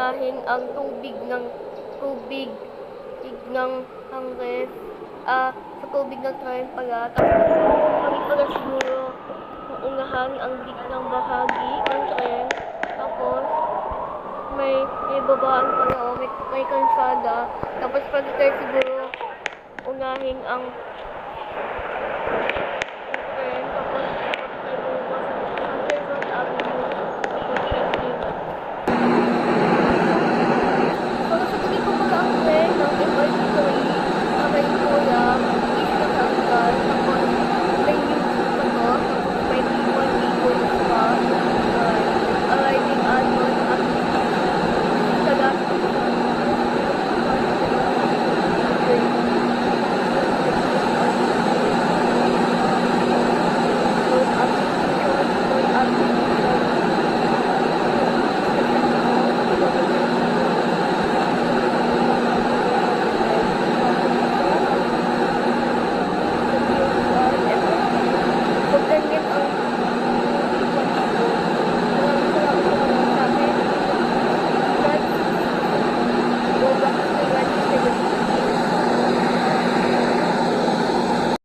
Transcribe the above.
unahin ang tubig ng ref, sa tubig ng tren pala. Tapos, kami pala siguro unahan ang gitnang bahagi ng tren. Tapos, may babaan pala o may kalsada. Tapos, pwede tayo siguro unahin ang